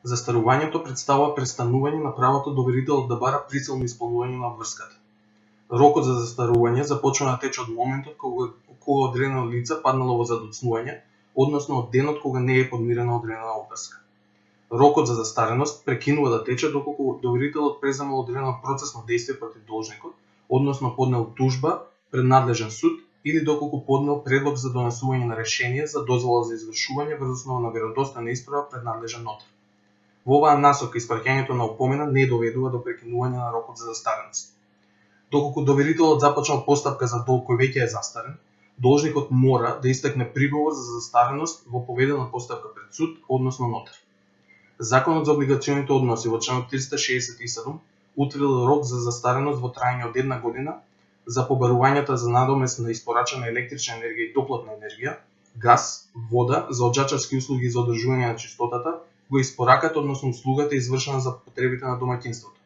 Застарувањето представува престанување на правото доверителот да бара присилно исполнување на обврската. Рокот за застарување започва да тече од моментот кога одредено лице паднало во задоцнување, односно од денот кога не е подмирена одредена обврска. Рокот за застареност прекинува да тече доколку доверителот преземал одредено процесно дејство против должникот, односно поднел тужба пред надлежен суд или доколку поднел предлог за донесување на решение за дозвола за извршување врз основа на веродостојна исправа пред надлежен нотар. Во оваа насока испраќањето на опомена не доведува до прекинување на рокот за застареност. Доколку доверителот започнал постапка за долг кој веќе е застарен, должникот мора да истекне приговор за застареност во поведена постапка пред суд, односно нотар. Законот за облигационите односи во членот 367 утврдил рок за застареност во траење од 1 година за побарувањата за надомест на испорачана електрична енергија и топлотна енергија, газ, вода, за оджачарски услуги за одржување на чистотата, го испоракат, односно услугата извршена за потребите на домаќинството.